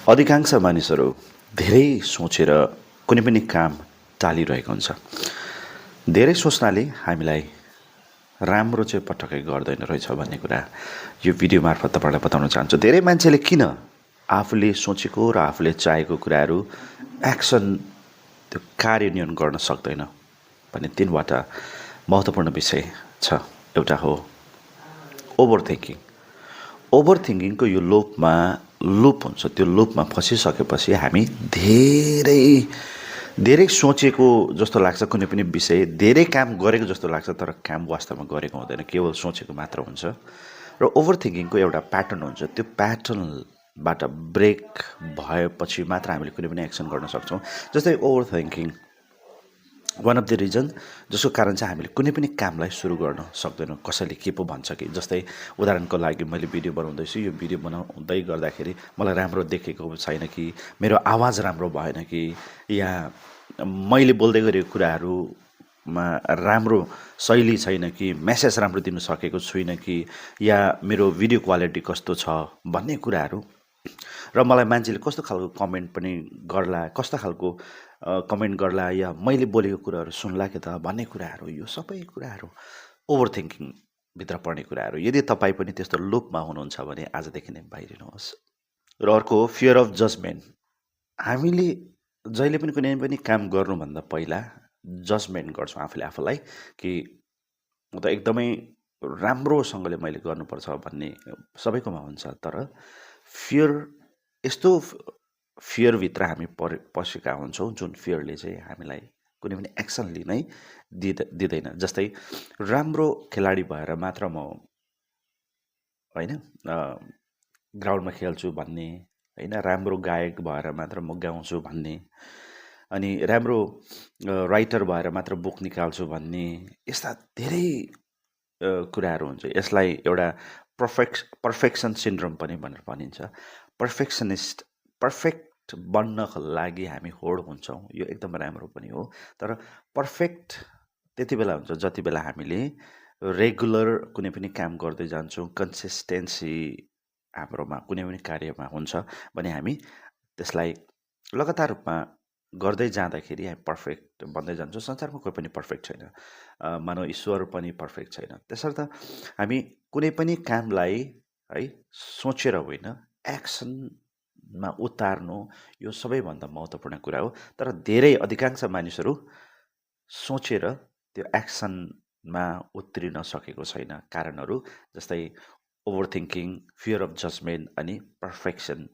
अधिकांश मानिसहरू धेरै सोचेर कुनै पनि काम टालिरहेको हुन्छ। धेरै सोच्नाले हामीलाई राम्रो चाहिँ पटक्कै गर्दैन रहेछ भन्ने कुरा यो भिडियो मार्फत तपाईँलाई बताउन चाहन्छु। धेरै मान्छेले किन आफूले सोचेको र आफूले चाहेको कुराहरू एक्सन त्यो कार्यान्वयन गर्न सक्दैन भन्ने तीनवटा महत्त्वपूर्ण विषय छ। एउटा हो ओभर थिङ्किङ। ओभर थिङ्किङको यो लुप हुन्छ। त्यो लुपमा फसिसकेपछि हामी धेरै सोचेको जस्तो लाग्छ कुनै पनि विषय, धेरै काम गरेको जस्तो लाग्छ, तर काम वास्तवमा गरेको हुँदैन, केवल सोचेको मात्र हुन्छ। र ओभर थिङ्किङको एउटा प्याटर्न हुन्छ। त्यो प्याटर्नबाट ब्रेक भएपछि मात्र हामीले कुनै पनि एक्सन गर्न सक्छौँ। जस्तै overthinking one of the reason जसको कारण चाहिँ हामीले कुनै पनि कामलाई सुरु गर्न सक्दैनौँ। कसैले के पो भन्छ कि, जस्तै उदाहरणको लागि मैले भिडियो बनाउँदैछु, यो भिडियो बनाउँदै गर्दाखेरि मलाई राम्रो देखेको छैन कि, मेरो आवाज राम्रो भएन कि, या मैले बोल्दै गरेको कुराहरूमा राम्रो शैली छैन कि, मेसेज राम्रो दिन सकेको छुइनँ कि, या मेरो भिडियो क्वालिटी कस्तो छ भन्ने कुराहरू, र मलाई मान्छेले कस्तो खालको कमेन्ट पनि गर्ला, कस्तो खालको कमेन्ट गर्ला, या मैले बोलेको कुराहरू सुन्ला के त भन्ने कुराहरू, यो सबै कुराहरू ओभर थिङ्किङभित्र पर्ने कुराहरू। यदि तपाईँ पनि त्यस्तो लुपमा हुनुहुन्छ भने आजदेखि नै बाहिरिनुहोस्। र अर्को हो फियर अफ जजमेन्ट। हामीले जहिले पनि कुनै पनि काम गर्नुभन्दा पहिला जजमेन्ट गर्छौँ आफूलाई कि म त एकदमै राम्रोसँगले मैले गर्नुपर्छ भन्ने सबैकोमा हुन्छ। तर यस्तो फियरभित्र हामी पसेका हुन्छौँ जुन फियरले चाहिँ हामीलाई कुनै पनि एक्सन लिनै दिँदैन। जस्तै राम्रो खेलाडी भएर मात्र म ग्राउन्डमा खेल्छु भन्ने, राम्रो गायक भएर मात्र म गाउँछु भन्ने, अनि राम्रो राइटर भएर मात्र बुक निकाल्छु भन्ने, यस्ता धेरै कुराहरू हुन्छ। यसलाई एउटा पर्फेक्सन सिन्ड्रोम पनि भनेर भनिन्छ। पर्फेक्ट बन्नको लागि हामी होड हुन्छौँ, यो एकदम राम्रो पनि हो। तर पर्फेक्ट त्यति बेला हुन्छ जति बेला हामीले रेगुलर कुनै पनि काम गर्दै जान्छौँ, कन्सिस्टेन्सी हाम्रोमा कुनै पनि कार्यमा हुन्छ भने हामी त्यसलाई लगातार रूपमा गर्दै जाँदाखेरि हामी पर्फेक्ट बन्दै जान्छौँ। संसारमा कोही पनि पर्फेक्ट छैन, मानव ईश्वर पनि पर्फेक्ट छैन। त्यसर्थ हामी कुनै पनि कामलाई सोचेर होइन, एक्सनमा उतार्नु यो सबैभन्दा महत्त्वपूर्ण कुरा हो। तर अधिकांश मानिसहरू सोचेर त्यो एक्सनमा उत्रिन सकेको छैन। कारणहरू जस्तै over thinking, fear of judgement अनि पर्फेक्सन